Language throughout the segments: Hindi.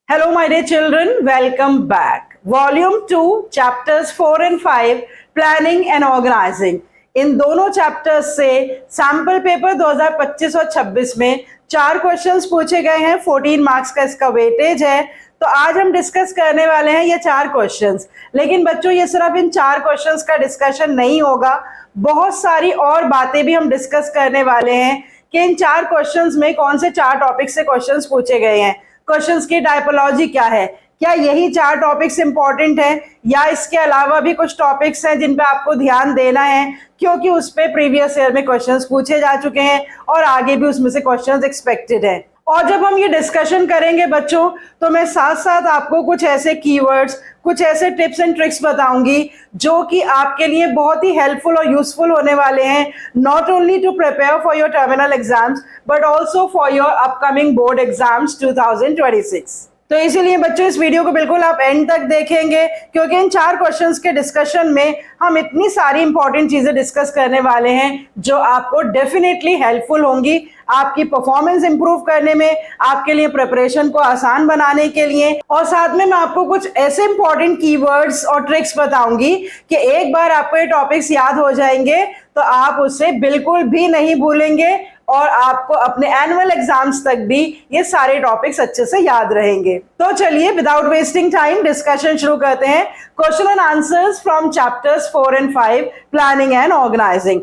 Hello, my dear children. Welcome back. Volume 2, chapters 4 and 5, Planning and Organizing. इन दोनों चैप्टर्स से सैम्पल पेपर 2025 और 26 में 4 क्वेश्चंस पूछे गए हैं। 14 मार्क्स का इसका वेटेज है। तो आज हम डिस्कस करने वाले हैं ये 4 क्वेश्चंस। लेकिन बच्चों, ये सिर्फ इन 4 क्वेश्चंस का डिस्कशन नहीं होगा, बहुत सारी और बातें भी हम डिस्कस करने वाले हैं कि इन 4 क्वेश्चंस में कौन से 4 टॉपिक से क्वेश्चंस पूछे गए हैं, क्वेश्चंस की टाइपोलॉजी क्या है, क्या यही 4 टॉपिक्स इंपॉर्टेंट हैं या इसके अलावा भी कुछ टॉपिक्स हैं जिन पे आपको ध्यान देना है, क्योंकि उस पे प्रीवियस ईयर में क्वेश्चंस पूछे जा चुके हैं और आगे भी उसमें से क्वेश्चंस एक्सपेक्टेड हैं। और जब हम ये डिस्कशन करेंगे बच्चों, तो मैं साथ साथ आपको कुछ ऐसे कीवर्ड्स, कुछ ऐसे टिप्स एंड ट्रिक्स बताऊंगी जो कि आपके लिए बहुत ही हेल्पफुल और यूजफुल होने वाले हैं, not only to prepare for your terminal exams but also for your upcoming board exams 2026। तो इसीलिए बच्चों, इस वीडियो को बिल्कुल आप एंड तक देखेंगे, क्योंकि इन 4 क्वेश्चंस के डिस्कशन में हम इतनी सारी इंपॉर्टेंट चीजें डिस्कस करने वाले हैं जो आपको डेफिनेटली हेल्पफुल होंगी आपकी परफॉर्मेंस इंप्रूव करने में, आपके लिए प्रिपरेशन को आसान बनाने के लिए। और साथ में मैं आपको कुछ ऐसे इंपॉर्टेंट कीवर्ड्स और ट्रिक्स बताऊंगी कि एक बार आपको ये टॉपिक्स याद हो जाएंगे तो आप उसे बिल्कुल भी नहीं भूलेंगे और आपको अपने एनुअल एग्जाम्स तक भी ये सारे टॉपिक्स अच्छे से याद रहेंगे। तो चलिए विदाउट वेस्टिंग टाइम डिस्कशन शुरू करते हैं। Question and answers from chapters 4 and 5, planning and organizing.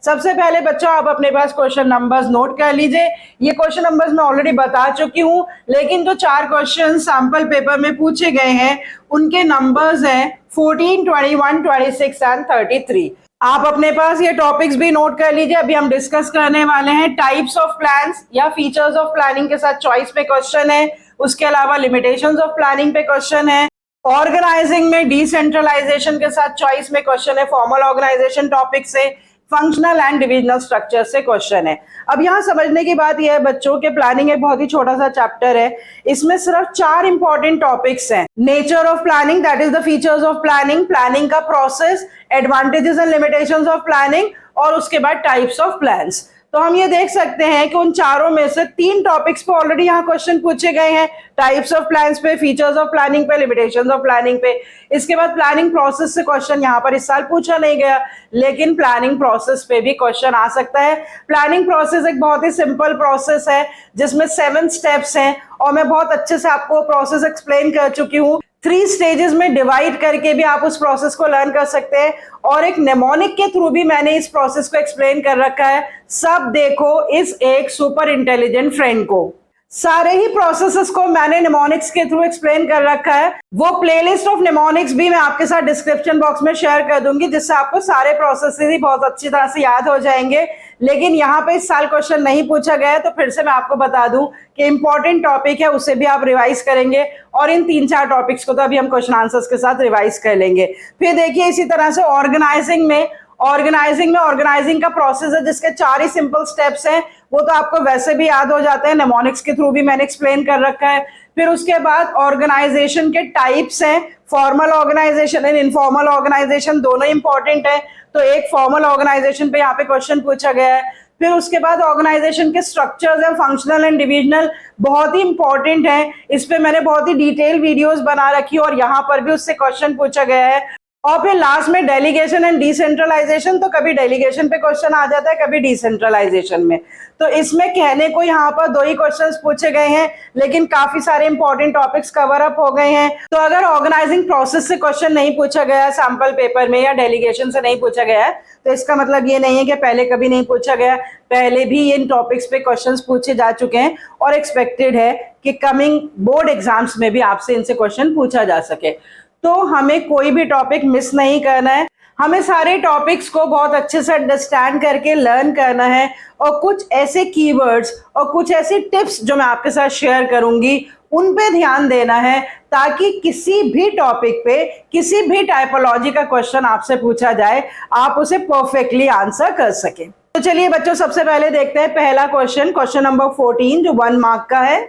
सबसे पहले बच्चों, आप अपने पास क्वेश्चन नंबर्स नोट कर लीजिए। ये क्वेश्चन नंबर्स मैं ऑलरेडी बता चुकी हूं, लेकिन जो 4 क्वेश्चन सैंपल पेपर में पूछे गए हैं उनके नंबर्स हैं 14, 21, 26 एंड 33। आप अपने पास ये टॉपिक्स भी नोट कर लीजिए। अभी हम डिस्कस करने वाले हैं टाइप्स ऑफ प्लान्स या फीचर्स ऑफ प्लानिंग के साथ चॉइस पे क्वेश्चन है, उसके अलावा लिमिटेशंस ऑफ प्लानिंग पे क्वेश्चन है, ऑर्गेनाइजिंग में डिसेंट्रलाइजेशन के साथ चॉइस में क्वेश्चन है, फॉर्मल ऑर्गेनाइजेशन टॉपिक से, फंक्शनल एंड डिविजनल स्ट्रक्चर से क्वेश्चन है। अब यहाँ समझने की बात यह है बच्चों के प्लानिंग एक बहुत ही छोटा सा चैप्टर है, इसमें सिर्फ 4 इंपॉर्टेंट टॉपिक्स हैं। Nature of planning, that is the features of planning, planning का process, advantages and limitations of planning, और उसके बाद टाइप्स ऑफ प्लान्स। तो हम ये देख सकते हैं कि उन चारों में से 3 टॉपिक्स पे ऑलरेडी यहाँ क्वेश्चन पूछे गए हैं, टाइप्स ऑफ प्लान्स पे, फीचर्स ऑफ प्लानिंग पे, लिमिटेशंस ऑफ प्लानिंग पे। इसके बाद प्लानिंग प्रोसेस से क्वेश्चन यहाँ पर इस साल पूछा नहीं गया, लेकिन प्लानिंग प्रोसेस पे भी क्वेश्चन आ सकता है। प्लानिंग प्रोसेस एक बहुत ही सिंपल प्रोसेस है जिसमें 7 स्टेप्स हैं और मैं बहुत अच्छे से आपको प्रोसेस एक्सप्लेन कर चुकी हूँ। 3 स्टेजेस में डिवाइड करके भी आप उस प्रोसेस को लर्न कर सकते हैं और एक नेमोनिक के थ्रू भी मैंने इस प्रोसेस को एक्सप्लेन कर रखा है। सब देखो इस एक सुपर इंटेलिजेंट फ्रेंड को। सारे ही प्रोसेसेस को मैंने निमोनिक्स के थ्रू एक्सप्लेन कर रखा है। वो प्लेलिस्ट ऑफ निमोनिक्स भी मैं आपके साथ डिस्क्रिप्शन बॉक्स में शेयर कर दूंगी, जिससे आपको सारे प्रोसेसेस ही बहुत अच्छी तरह से याद हो जाएंगे। लेकिन यहाँ पे इस साल क्वेश्चन नहीं पूछा गया है, तो फिर से मैं आपको बता दूं कि इंपॉर्टेंट टॉपिक है, उसे भी आप रिवाइज करेंगे और इन 3-4 टॉपिक्स को तो अभी हम क्वेश्चन आंसर्स के साथ रिवाइज कर लेंगे। फिर देखिए इसी तरह से ऑर्गेनाइजिंग का प्रोसेस है जिसके 4 ही सिंपल स्टेप्स हैं, वो तो आपको वैसे भी याद हो जाते हैं, निमोनिक्स के थ्रू भी मैंने एक्सप्लेन कर रखा है। फिर उसके बाद ऑर्गेनाइजेशन के टाइप्स हैं, formal organization and informal organization, दोनों इंपॉर्टेंट है। तो एक फॉर्मल ऑर्गेनाइजेशन पे यहाँ पे क्वेश्चन पूछा गया है। फिर उसके बाद ऑर्गेनाइजेशन के स्ट्रक्चर्स हैं, फंक्शनल एंड डिविजनल, बहुत ही इंपॉर्टेंट है। इस पे मैंने बहुत ही डिटेल वीडियोस बना रखी और यहाँ पर भी उससे क्वेश्चन पूछा गया है। और फिर लास्ट में डेलीगेशन एंड डिसेंट्रलाइजेशन, तो कभी डेलीगेशन पे क्वेश्चन आ जाता है, कभी डिसेंट्रलाइजेशन में। तो इसमें कहने को यहाँ पर 2 ही क्वेश्चंस पूछे गए हैं, लेकिन काफी सारे इंपॉर्टेंट टॉपिक्स कवर अप हो गए हैं। तो अगर ऑर्गेनाइजिंग प्रोसेस से क्वेश्चन नहीं पूछा गया सैंपल पेपर में या डेलीगेशन से नहीं पूछा गया है, तो इसका मतलब ये नहीं है कि पहले कभी नहीं पूछा गया। पहले भी इन टॉपिक्स पे क्वेश्चंस पूछे जा चुके हैं और एक्सपेक्टेड है कि कमिंग बोर्ड एग्जाम्स में भी आपसे इनसे क्वेश्चन पूछा जा सके। तो हमें कोई भी टॉपिक मिस नहीं करना है, हमें सारे टॉपिक्स को बहुत अच्छे से अंडरस्टैंड करके लर्न करना है और कुछ ऐसे कीवर्ड्स और कुछ ऐसी टिप्स जो मैं आपके साथ शेयर करूंगी उन पे ध्यान देना है, ताकि किसी भी टॉपिक पे किसी भी टाइपोलॉजी का क्वेश्चन आपसे पूछा जाए आप उसे परफेक्टली आंसर कर सके। तो चलिए बच्चों, सबसे पहले देखते हैं पहला क्वेश्चन नंबर 14 जो 1 मार्क का है।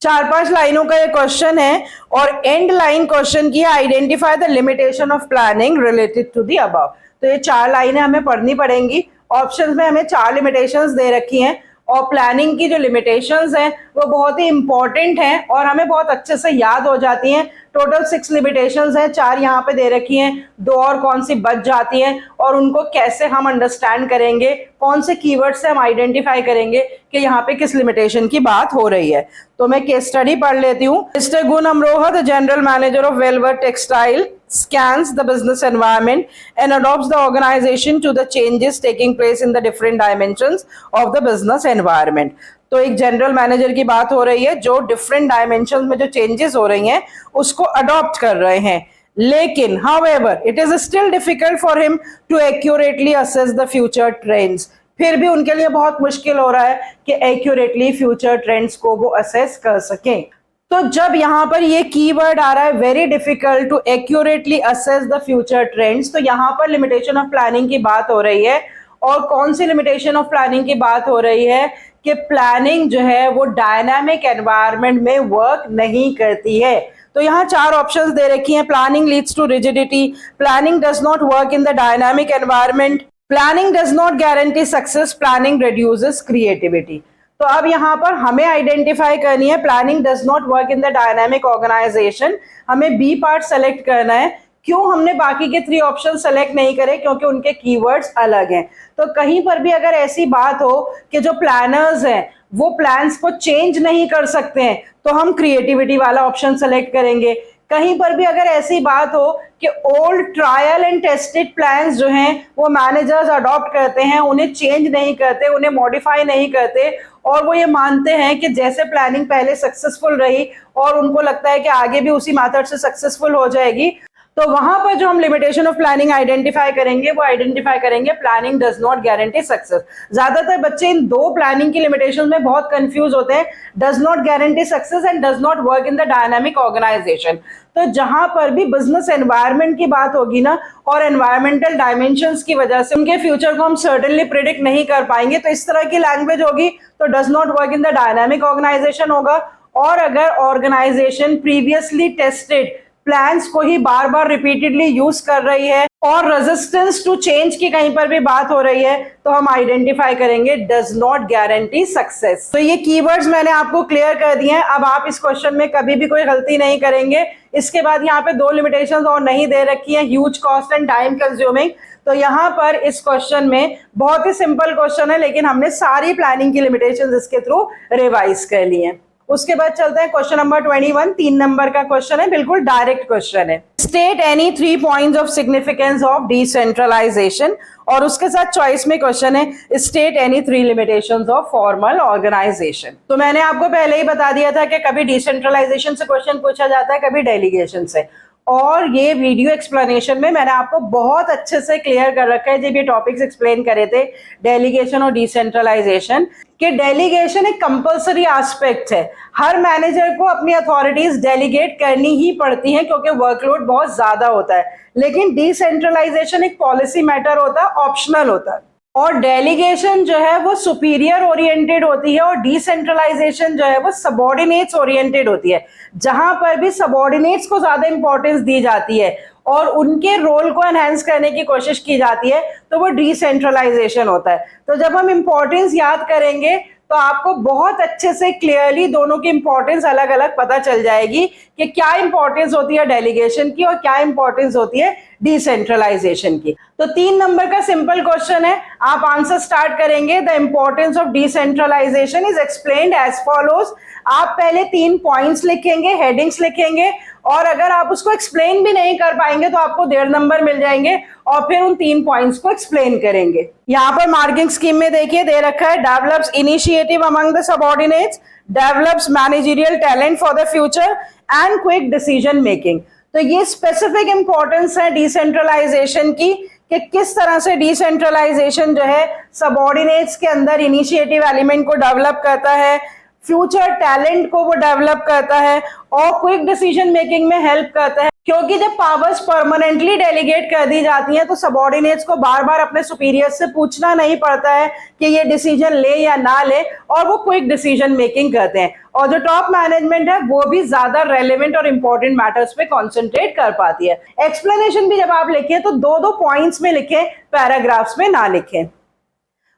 4-5 लाइनों का ये क्वेश्चन है और एंड लाइन क्वेश्चन की identify the limitation of planning related to the above. तो ये 4 लाइनें हमें पढ़नी पड़ेंगी ऑप्शंस में हमें 4 लिमिटेशंस दे रखी हैं और प्लानिंग की जो लिमिटेशंस हैं वो बहुत ही इंपॉर्टेंट हैं और हमें बहुत अच्छे से याद हो जाती हैं। टोटल 6 लिमिटेशंस हैं, 4 यहाँ पे दे रखी हैं, 2 और कौन सी बच जाती हैं और उनको कैसे हम अंडरस्टैंड करेंगे, कौन से कीवर्ड से हम आइडेंटिफाई करेंगे कि यहाँ पे किस लिमिटेशन की बात हो रही है। तो मैं केस स्टडी पढ़ लेती हूँ। Mister Gun Amroha, the general manager of Wellworth textile, scans the business environment and adopts the organization to the changes taking place in the different dimensions of the business environment. तो एक जनरल मैनेजर की बात हो रही है जो डिफरेंट डायमेंशन में जो चेंजेस हो रही हैं उसको अडॉप्ट कर रहे हैं, लेकिन however it is still difficult for him to accurately assess the future trends. फिर भी उनके लिए बहुत मुश्किल हो रहा है कि एक्यूरेटली फ्यूचर ट्रेंड्स को वो असेस कर सकें। तो जब यहाँ पर ये कीवर्ड आ रहा है very difficult to accurately assess the future trends, तो यहाँ पर लिमिटेशन ऑफ प्लानिंग की बात हो रही है। और कौन सी लिमिटेशन ऑफ प्लानिंग की बात हो रही है कि प्लानिंग जो है वो डायनामिक एनवायरनमेंट में वर्क नहीं करती है। तो यहाँ 4 ऑप्शंस दे रखी हैं। Planning leads to rigidity, planning does not work in the dynamic environment, planning does not guarantee success, planning reduces creativity. तो अब यहाँ पर हमें आइडेंटिफाई करनी है planning does not work in the dynamic organization. हमें बी पार्ट सेलेक्ट करना है। क्यों हमने बाकी के 3 ऑप्शन सेलेक्ट नहीं करे? क्योंकि उनके कीवर्ड्स अलग हैं। तो कहीं पर भी अगर ऐसी बात हो कि जो प्लानर्स हैं वो प्लान्स को चेंज नहीं कर सकते हैं तो हम क्रिएटिविटी वाला ऑप्शन सेलेक्ट करेंगे। कहीं पर भी अगर ऐसी बात हो कि old trial and tested plans जो हैं वो मैनेजर्स अडॉप्ट करते हैं, उन्हें चेंज नहीं करते, उन्हें मॉडिफाई नहीं करते और वो ये मानते हैं कि जैसे प्लानिंग पहले सक्सेसफुल रही और उनको लगता है कि आगे भी उसी मेथड से सक्सेसफुल हो जाएगी, तो वहां पर जो हम लिमिटेशन ऑफ प्लानिंग आइडेंटिफाई करेंगे वो आइडेंटिफाई करेंगे planning does not guarantee success. ज्यादातर बच्चे इन 2 प्लानिंग की लिमिटेशन में बहुत कंफ्यूज होते हैं, does not guarantee success and does not work in the dynamic organization. तो जहां पर भी बिजनेस एनवायरनमेंट की बात होगी ना और एनवायरमेंटल डायमेंशंस की वजह से उनके फ्यूचर को हम सर्टेनली प्रिडिक्ट नहीं कर पाएंगे, तो इस तरह की लैंग्वेज होगी तो does not work in the dynamic organization होगा। और अगर ऑर्गेनाइजेशन प्रीवियसली टेस्टेड प्लान्स को ही बार बार रिपीटेडली यूज कर रही है और रेजिस्टेंस टू चेंज की कहीं पर भी बात हो रही है तो हम आइडेंटिफाई करेंगे डज नॉट गारंटी सक्सेस। तो ये कीवर्ड्स मैंने आपको क्लियर कर दिए हैं। अब आप इस क्वेश्चन में कभी भी कोई गलती नहीं करेंगे। इसके बाद यहाँ पे 2 लिमिटेशंस और नहीं दे रखी हैं, huge cost and time consuming. तो यहाँ पर इस क्वेश्चन में बहुत ही सिंपल क्वेश्चन है लेकिन हमने सारी प्लानिंग की लिमिटेशंस इसके थ्रू रिवाइज कर ली हैं। उसके बाद चलते हैं क्वेश्चन नंबर 21, 3 नंबर का क्वेश्चन है, बिल्कुल डायरेक्ट क्वेश्चन है। State any 3 points of significance of decentralization, और उसके साथ चॉइस में क्वेश्चन है state any 3 limitations of formal organization. तो मैंने आपको पहले ही बता दिया था कि कभी डिसेंट्रलाइजेशन से क्वेश्चन पूछा जाता है, कभी डेलीगेशन से, और ये वीडियो एक्सप्लेनेशन में मैंने आपको बहुत अच्छे से क्लियर कर रखा है जब ये टॉपिक्स एक्सप्लेन करे थे डेलीगेशन और डिसेंट्रलाइजेशन, कि डेलीगेशन एक कंपलसरी एस्पेक्ट है। हर मैनेजर को अपनी अथॉरिटीज डेलीगेट करनी ही पड़ती हैं क्योंकि वर्कलोड बहुत ज्यादा होता है, लेकिन डिसेंट्रलाइजेशन एक पॉलिसी मैटर होता है, ऑप्शनल होता है। और डेलीगेशन जो है वो सुपीरियर ओरिएंटेड होती है और डिसेंट्रलाइजेशन जो है वो सबऑर्डिनेट्स ओरिएंटेड होती है, जहां पर भी सबऑर्डिनेट्स को ज्यादा इंपॉर्टेंस दी जाती है और उनके रोल को एनहांस करने की कोशिश की जाती है, तो वो डिसेंट्रलाइजेशन होता है। तो जब हम इंपॉर्टेंस याद करेंगे तो आपको बहुत अच्छे से क्लियरली दोनों की इंपॉर्टेंस अलग अलग पता चल जाएगी कि क्या इंपॉर्टेंस होती है डेलीगेशन की और क्या इंपॉर्टेंस होती है डिसेंट्रलाइजेशन की। तो 3 नंबर का सिंपल क्वेश्चन है, आप आंसर स्टार्ट करेंगे। The importance of decentralization is explained as follows. आप पहले 3 पॉइंट्स लिखेंगे, हेडिंग्स लिखेंगे, और अगर आप उसको एक्सप्लेन भी नहीं कर पाएंगे तो आपको 1.5 नंबर मिल जाएंगे और फिर उन 3 पॉइंट्स को एक्सप्लेन करेंगे। यहाँ पर मार्किंग स्कीम में देखिए दे रखा है, develops initiative among the subordinates, develops managerial talent for the future and quick decision making. तो ये स्पेसिफिक इंपॉर्टेंस है डिसेंट्रलाइजेशन की कि किस तरह से डिसेंट्रलाइजेशन जो है सबऑर्डिनेट्स के अंदर इनिशिएटिव एलिमेंट को डेवलप करता है, फ्यूचर टैलेंट को वो डेवलप करता है और क्विक डिसीजन मेकिंग में हेल्प करता है। क्योंकि जब पावर्स परमानेंटली डेलीगेट कर दी जाती हैं तो सबऑर्डिनेट्स को बार बार अपने सुपीरियर्स से पूछना नहीं पड़ता है कि ये डिसीजन ले या ना ले, और वो क्विक डिसीजन मेकिंग करते हैं। और जो टॉप मैनेजमेंट है वो भी ज्यादा रेलेवेंट और इंपॉर्टेंट मैटर्स पे कॉन्सेंट्रेट कर पाती है। एक्सप्लेनेशन भी जब आप लिखें तो 2-2 पॉइंट्स में लिखें, पैराग्राफ्स में ना लिखें।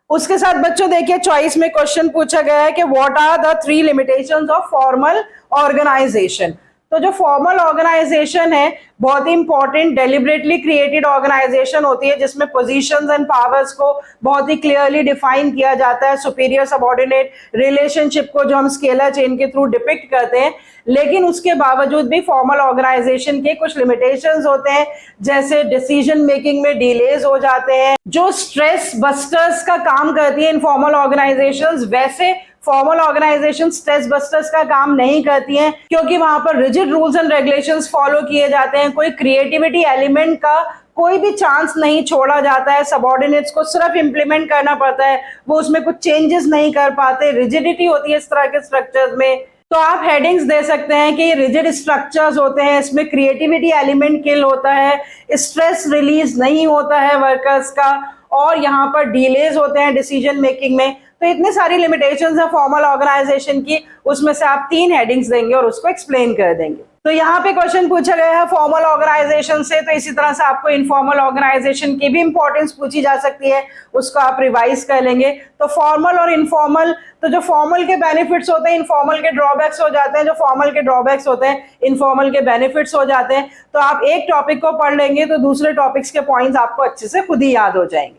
उसके साथ बच्चों देखिए चॉइस में क्वेश्चन पूछा गया है कि what are the 3 limitations of formal organization. तो जो फॉर्मल ऑर्गेनाइजेशन है बहुत ही इंपॉर्टेंट डेलिबरेटली क्रिएटेड ऑर्गेनाइजेशन होती है जिसमें पोजीशंस एंड पावर्स को बहुत ही क्लियरली डिफाइन किया जाता है, सुपीरियर सबऑर्डिनेट रिलेशनशिप को जो हम स्केलर चेन के थ्रू डिपिक्ट करते हैं। लेकिन उसके बावजूद भी फॉर्मल ऑर्गेनाइजेशन के कुछ लिमिटेशंस होते हैं, जैसे डिसीजन मेकिंग में डिलेज हो जाते हैं। जो स्ट्रेस बस्टर्स का काम करती है इनफॉर्मल ऑर्गेनाइजेशंस, वैसे फॉर्मल ऑर्गेनाइजेशन स्ट्रेस बस्टर्स का काम नहीं करती हैं, क्योंकि वहां पर rigid rules and regulations follow किए जाते हैं। कोई क्रिएटिविटी एलिमेंट का कोई भी चांस नहीं छोड़ा जाता है। सबऑर्डिनेट्स को सिर्फ इंप्लीमेंट करना पड़ता है, वो उसमें कुछ चेंजेस नहीं कर पाते। रिजिडिटी होती है इस तरह के स्ट्रक्चर्स में। तो आप हेडिंग्स दे सकते हैं कि ये रिजिड स्ट्रक्चर्स होते हैं, इसमें क्रिएटिविटी एलिमेंट किल होता है, स्ट्रेस रिलीज नहीं होता है वर्कर्स का, और यहाँ पर डिलेज होते हैं डिसीजन मेकिंग में। तो इतनी सारी लिमिटेशंस है फॉर्मल ऑर्गेनाइजेशन की, उसमें से आप 3 हेडिंग्स देंगे और उसको एक्सप्लेन कर देंगे। तो यहाँ पे क्वेश्चन पूछा गया है फॉर्मल ऑर्गेनाइजेशन से, तो इसी तरह से आपको इनफॉर्मल ऑर्गेनाइजेशन की भी इंपॉर्टेंस पूछी जा सकती है, उसको आप रिवाइज कर लेंगे। तो फॉर्मल और इनफॉर्मल, तो जो फॉर्मल के बेनिफिट्स होते हैं इनफॉर्मल के ड्रॉबैक्स हो जाते हैं, जो फॉर्मल के ड्रॉबैक्स होते हैं इनफॉर्मल के बेनिफिट्स हो जाते हैं। तो आप एक टॉपिक को पढ़ लेंगे तो दूसरे टॉपिक्स के पॉइंट्स आपको अच्छे से खुद ही याद हो जाएंगे।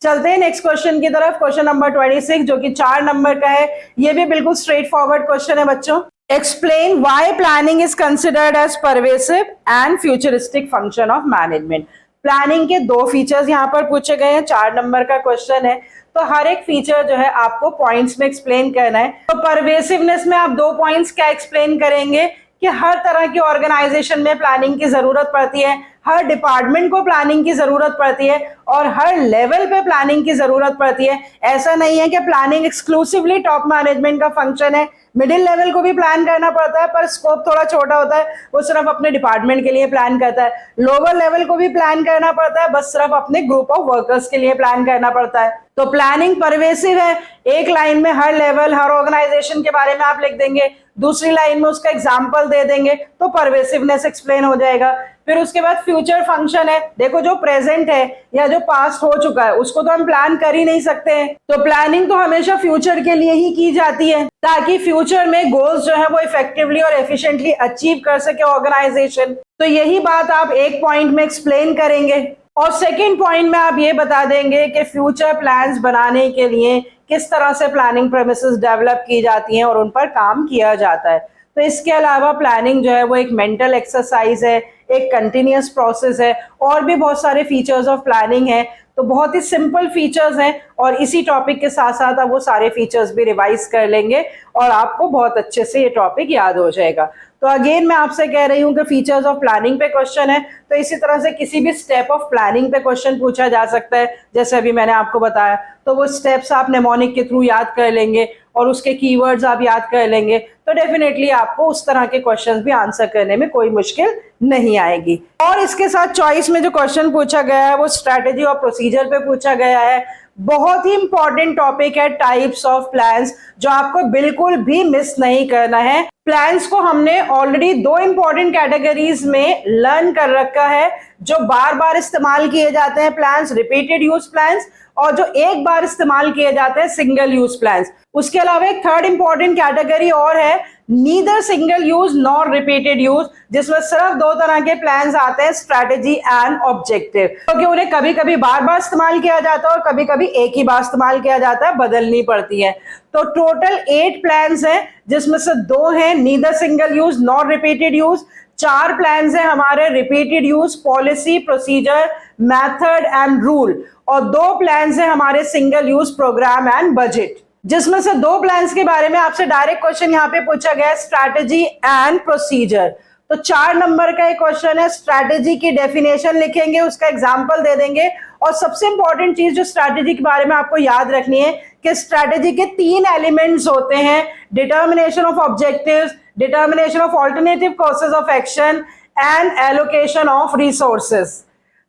चलते हैं नेक्स्ट क्वेश्चन की तरफ, क्वेश्चन नंबर 26 जो कि 4 नंबर का है। ये भी बिल्कुल स्ट्रेट फॉरवर्ड क्वेश्चन है बच्चों। Explain why planning is considered as pervasive and futuristic function of management. Planning के 2 फीचर्स यहाँ पर पूछे गए हैं, 4 नंबर का क्वेश्चन है, तो हर एक फीचर जो है आपको पॉइंट्स में एक्सप्लेन करना है। तो परवेसिवनेस में आप 2 पॉइंट्स क्या एक्सप्लेन करेंगे कि हर तरह की ऑर्गेनाइजेशन में प्लानिंग की जरूरत पड़ती है, हर डिपार्टमेंट को प्लानिंग की जरूरत पड़ती है और हर लेवल पे प्लानिंग की जरूरत पड़ती है। ऐसा नहीं है कि प्लानिंग एक्सक्लूसिवली टॉप मैनेजमेंट का फंक्शन है, मिडिल लेवल को भी प्लान करना पड़ता है, पर स्कोप थोड़ा छोटा होता है, वो सिर्फ अपने डिपार्टमेंट के लिए प्लान करता है। लोअर लेवल को भी प्लान करना पड़ता है, बस सिर्फ अपने ग्रुप ऑफ वर्कर्स के लिए प्लान करना पड़ता है। तो प्लानिंग परवेसिव है, एक लाइन में हर लेवल हर ऑर्गेनाइजेशन के बारे में आप लिख देंगे, दूसरी लाइन में उसका एग्जाम्पल दे देंगे, तो परवेसिवनेस एक्सप्लेन हो जाएगा। फिर उसके बाद फ्यूचर फंक्शन है, देखो जो प्रेजेंट है या जो पास्ट हो चुका है उसको तो हम प्लान कर ही नहीं सकते हैं, तो प्लानिंग तो हमेशा फ्यूचर के लिए ही की जाती है ताकि फ्यूचर में गोल्स जो है वो इफेक्टिवली और एफिशिएंटली अचीव कर सके ऑर्गेनाइजेशन। तो यही बात आप एक पॉइंट में एक्सप्लेन करेंगे और सेकेंड पॉइंट में आप ये बता देंगे कि फ्यूचर प्लान्स बनाने के लिए किस तरह से प्लानिंग प्रेमिसेस डेवलप की जाती हैं और उन पर काम किया जाता है। तो इसके अलावा प्लानिंग जो है वो एक मेंटल एक्सरसाइज है, एक कंटिन्यूअस प्रोसेस है, और भी बहुत सारे फीचर्स ऑफ प्लानिंग है। तो बहुत ही सिंपल फीचर्स हैं और इसी टॉपिक के साथ साथ आप वो सारे फीचर्स भी रिवाइज कर लेंगे और आपको बहुत अच्छे से ये टॉपिक याद हो जाएगा। तो अगेन मैं आपसे कह रही हूँ कि फीचर्स ऑफ प्लानिंग पे क्वेश्चन है, तो इसी तरह से किसी भी स्टेप ऑफ प्लानिंग पे क्वेश्चन पूछा जा सकता है, जैसे अभी मैंने आपको बताया। तो वो स्टेप्स आप नेमोनिक के थ्रू याद कर लेंगे और उसके कीवर्ड्स आप याद कर लेंगे, तो डेफिनेटली आपको उस तरह के क्वेश्चंस भी आंसर करने में कोई मुश्किल नहीं आएगी। और इसके साथ चॉइस में जो क्वेश्चन पूछा गया है वो स्ट्रैटेजी और प्रोसीजर पे पूछा गया है। बहुत ही इंपॉर्टेंट टॉपिक है टाइप्स ऑफ प्लान्स, जो आपको बिल्कुल भी मिस नहीं करना है। प्लान्स को हमने ऑलरेडी 2 इंपॉर्टेंट कैटेगरीज में लर्न कर रखा है, जो बार बार इस्तेमाल किए जाते हैं प्लान्स, रिपीटेड यूज प्लान्स, और जो एक बार इस्तेमाल किए जाते हैं सिंगल यूज प्लान्स। उसके अलावा एक थर्ड इंपॉर्टेंट कैटेगरी और है, neither single use nor repeated use, जिसमें सिर्फ 2 तरह के प्लान्स आते हैं, स्ट्रैटेजी एंड ऑब्जेक्टिव, क्योंकि उन्हें कभी कभी बार बार इस्तेमाल किया जाता है और कभी कभी एक ही बार इस्तेमाल किया जाता है, बदलनी पड़ती है। तो टोटल 8 प्लान्स हैं, जिसमें से 2 हैं neither single use nor repeated use, 4 plans हैं हमारे repeated use, policy, procedure, method and rule, और 2 प्लान्स हैं हमारे single use, programme and budget. जिसमें से 2 प्लान्स के बारे में आपसे डायरेक्ट क्वेश्चन यहाँ पे पूछा गया है, स्ट्रैटेजी एंड प्रोसीजर। तो 4 नंबर का एक क्वेश्चन है, स्ट्रैटेजी की डेफिनेशन लिखेंगे, उसका एग्जांपल दे देंगे, और सबसे इंपॉर्टेंट चीज जो स्ट्रैटेजी के बारे में आपको याद रखनी है कि स्ट्रैटेजी के 3 एलिमेंट्स होते हैं, determination of objectives, determination of alternative courses of action and allocation of resources.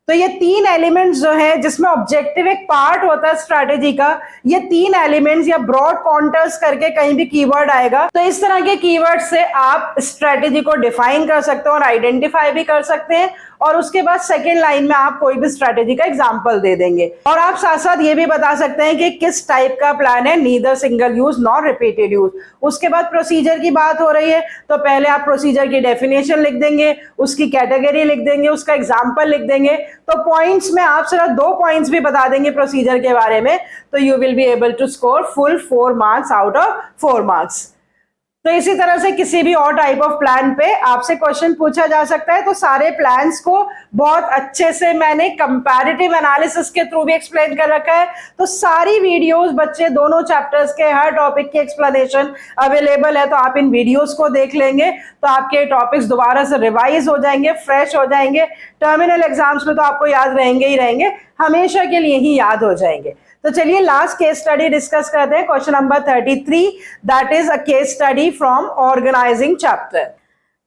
तो ये 3 एलिमेंट्स जो है, जिसमें ऑब्जेक्टिव एक पार्ट होता है स्ट्रैटेजी का, ये 3 एलिमेंट्स या ब्रॉड कॉन्टर्स करके कहीं भी कीवर्ड आएगा, तो इस तरह के कीवर्ड से आप स्ट्रैटेजी को डिफाइन कर सकते हो और आइडेंटिफाई भी कर सकते हैं, और उसके बाद सेकेंड लाइन में आप कोई भी स्ट्रैटेजी का एग्जाम्पल दे देंगे। और आप साथ साथ ये भी बता सकते हैं कि किस टाइप का प्लान है, neither single use nor repeated use. उसके बाद प्रोसीजर की बात हो रही है तो पहले आप प्रोसीजर की डेफिनेशन लिख देंगे, उसकी कैटेगरी लिख देंगे, उसका एग्जाम्पल लिख देंगे। तो पॉइंट्स में आप सिर्फ 2 पॉइंट्स भी बता देंगे प्रोसीजर के बारे में, तो you will be able to score full 4 marks out of 4 marks. तो इसी तरह से किसी भी और टाइप ऑफ प्लान पे आपसे क्वेश्चन पूछा जा सकता है। तो सारे प्लान्स को बहुत अच्छे से मैंने कंपैरेटिव एनालिसिस के थ्रू भी एक्सप्लेन कर रखा है। तो सारी वीडियोस बच्चे दोनों चैप्टर्स के हर टॉपिक की एक्सप्लेनेशन अवेलेबल है, तो आप इन वीडियोस को देख लेंगे तो आपके टॉपिक्स दोबारा से रिवाइज हो जाएंगे, फ्रेश हो जाएंगे। टर्मिनल एग्जाम्स में तो आपको याद रहेंगे ही रहेंगे, हमेशा के लिए ही याद हो जाएंगे। तो चलिए लास्ट केस स्टडी डिस्कस करते हैं, question number 33, that is a case study from organizing chapter.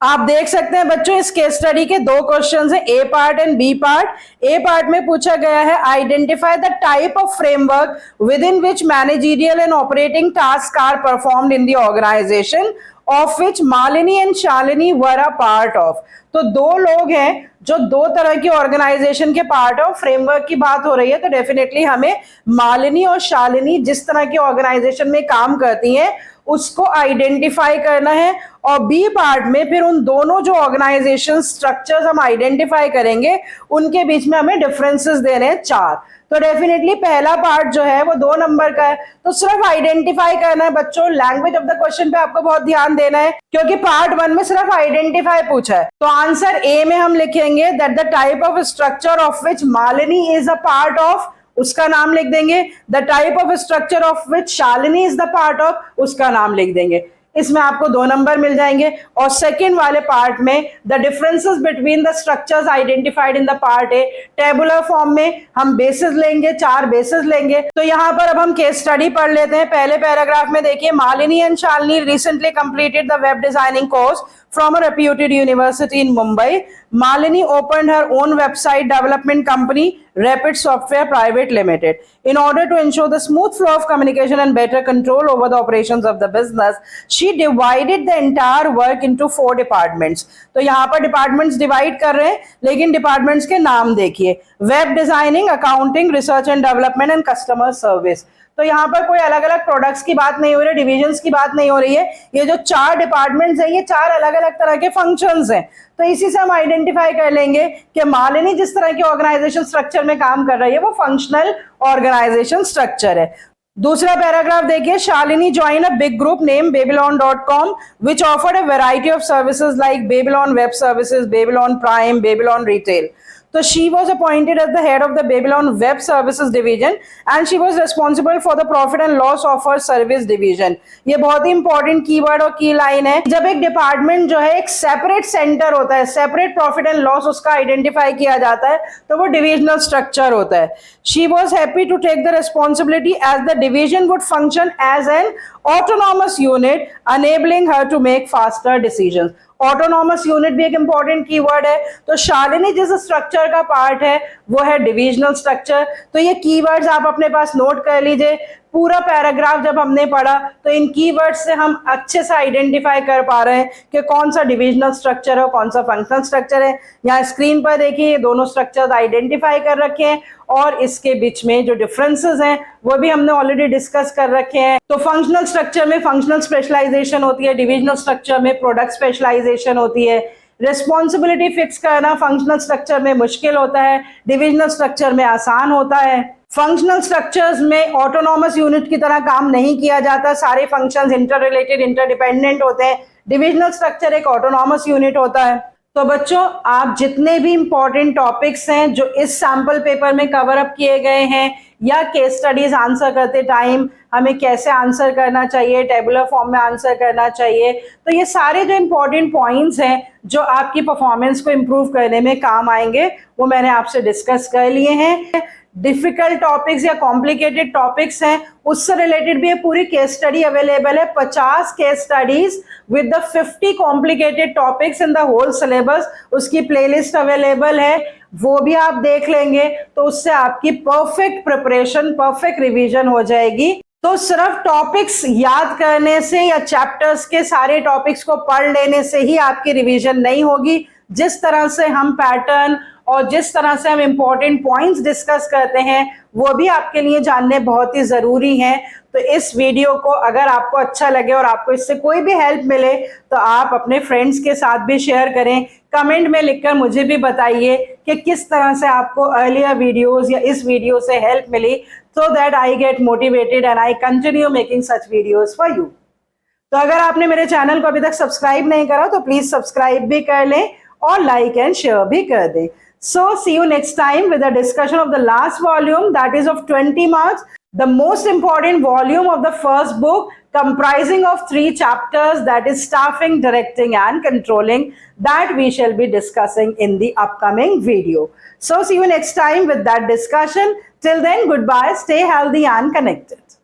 आप देख सकते हैं बच्चों इस केस स्टडी के 2 क्वेश्चंस हैं, A part and B part. A part में पूछा गया है identify the type of framework within which managerial and operating task are performed in the organisation of which Malini and Shalini were a part of. तो 2 लोग हैं जो 2 तरह की ऑर्गेनाइजेशन के पार्ट ऑफ फ्रेमवर्क की बात हो रही है, तो डेफिनेटली हमें मालिनी और शालिनी जिस तरह की ऑर्गेनाइजेशन में काम करती हैं उसको आइडेंटिफाई करना है। और बी पार्ट में फिर उन दोनों जो ऑर्गेनाइजेशन स्ट्रक्चर्स हम आइडेंटिफाई करेंगे उनके बीच में हमें डिफरेंसेस देने हैं 4। तो डेफिनेटली पहला पार्ट जो है वो 2 नंबर का है, तो सिर्फ आइडेंटिफाई करना है बच्चों। लैंग्वेज ऑफ द क्वेश्चन पे आपको बहुत ध्यान देना है क्योंकि पार्ट 1 में सिर्फ आइडेंटिफाई पूछा है। तो आंसर ए में हम लिखेंगे that the type of structure of which Malini is a part of, उसका नाम लिख देंगे। The type of structure of which Shalini is the part of, उसका नाम लिख देंगे। इसमें आपको 2 नंबर मिल जाएंगे। और सेकेंड वाले पार्ट में the differences between the structures identified in the part A, tabular form में हम बेसिस लेंगे, 4 बेसिस लेंगे। तो यहाँ पर अब हम केस स्टडी पढ़ लेते हैं। पहले पैराग्राफ में देखिए, Malini and Shalini recently completed the web designing course from a reputed university in Mumbai. Malini opened her own website development company, Rapid Software Private Limited. In order to ensure the smooth flow of communication and better control over the operations of the business, she divided the entire work into 4 departments. तो यहाँ पर departments divide कर रहे हैं, लेकिन departments के नाम देखिए, web designing, accounting, research and development and customer service. तो यहाँ पर कोई अलग अलग प्रोडक्ट्स की बात नहीं हो रही है, डिविजन्स की बात नहीं हो रही है। ये जो 4 डिपार्टमेंट्स हैं ये 4 अलग अलग तरह के फंक्शंस हैं। तो इसी से हम आइडेंटिफाई कर लेंगे कि मालिनी जिस तरह की ऑर्गेनाइजेशन स्ट्रक्चर में काम कर रही है वो फंक्शनल ऑर्गेनाइजेशन स्ट्रक्चर है। दूसरा पैराग्राफ देखिए, Shalini join a big group name babylon.com which offered a variety of services like Babylon Web Services, Babylon Prime, Babylon Retail. So she was appointed as the head of the Babylon Web Services division and she was responsible for the profit and loss of her service division. ये बहुत ही इंपॉर्टेंट कीवर्ड और की लाइन है। जब एक डिपार्टमेंट जो है एक सेपरेट सेंटर होता है, सेपरेट प्रॉफिट एंड लॉस उसका आइडेंटिफाई किया जाता है, तो वो डिविजनल स्ट्रक्चर होता है। She was happy to take the responsibility as the division would function as an autonomous unit, enabling her to make faster decisions. Autonomous unit भी एक इंपॉर्टेंट कीवर्ड है। तो शालिनी जिस स्ट्रक्चर का पार्ट है वो है डिविजनल स्ट्रक्चर। तो ये कीवर्ड्स आप अपने पास नोट कर लीजिए। पूरा पैराग्राफ जब हमने पढ़ा तो इन कीवर्ड्स से हम अच्छे से आइडेंटिफाई कर पा रहे हैं कि कौन सा डिविजनल स्ट्रक्चर है और कौन सा फंक्शनल स्ट्रक्चर है। यहाँ स्क्रीन पर देखिए ये दोनों स्ट्रक्चर्स आइडेंटिफाई कर रखे हैं और इसके बीच में जो डिफरेंसेस हैं वो भी हमने ऑलरेडी डिस्कस कर रखे हैं। तो फंक्शनल स्ट्रक्चर में फंक्शनल स्पेशलाइजेशन होती है, डिविजनल स्ट्रक्चर में प्रोडक्ट स्पेशलाइजेशन होती है। रिस्पॉन्सिबिलिटी फिक्स करना फंक्शनल स्ट्रक्चर में मुश्किल होता है, डिविजनल स्ट्रक्चर में आसान होता है। फंक्शनल स्ट्रक्चर्स में ऑटोनॉमस यूनिट की तरह काम नहीं किया जाता, सारे फंक्शंस इंटर रिलेटेड इंटरडिपेंडेंट होते हैं। डिविजनल स्ट्रक्चर एक ऑटोनॉमस यूनिट होता है। तो बच्चों आप जितने भी इंपॉर्टेंट टॉपिक्स हैं जो इस सैंपल पेपर में कवर अप किए गए हैं या केस स्टडीज आंसर करते टाइम हमें कैसे आंसर करना चाहिए, टेबुलर फॉर्म में आंसर करना चाहिए, तो ये सारे जो इंपॉर्टेंट पॉइंट्स हैं जो आपकी परफॉर्मेंस को इम्प्रूव करने में काम आएंगे वो मैंने आपसे डिस्कस कर लिए हैं। डिफिकल्ट टॉपिक्स या कॉम्प्लिकेटेड टॉपिक्स हैं उससे रिलेटेड भी ये पूरी केस स्टडी अवेलेबल है। 50 case studies with the 50 complicated topics in the whole syllabus, उसकी प्लेलिस्ट अवेलेबल है, वो भी आप देख लेंगे तो उससे आपकी परफेक्ट प्रिपरेशन, परफेक्ट रिवीजन हो जाएगी। तो सिर्फ टॉपिक्स याद करने से या चैप्टर्स के सारे टॉपिक्स को पढ़ लेने से ही आपकी रिवीजन नहीं होगी। जिस तरह से हम पैटर्न और जिस तरह से हम इम्पोर्टेंट पॉइंट्स डिस्कस करते हैं वो भी आपके लिए जानने बहुत ही ज़रूरी हैं। तो इस वीडियो को अगर आपको अच्छा लगे और आपको इससे कोई भी हेल्प मिले तो आप अपने फ्रेंड्स के साथ भी शेयर करें। कमेंट में लिखकर मुझे भी बताइए कि किस तरह से आपको अर्लियर वीडियोस या इस वीडियो से हेल्प मिली, so that I get motivated and I continue making such videos for you। तो अगर आपने मेरे चैनल को अभी तक सब्सक्राइब नहीं करा तो प्लीज सब्सक्राइब भी कर लें और लाइक एंड शेयर भी कर दें। So see you next time with a discussion of the last volume that is of 20 marks, the most important volume of the first book comprising of 3 chapters, that is staffing, directing and controlling, that we shall be discussing in the upcoming video. So see you next time with that discussion. Till then, goodbye, stay healthy and connected.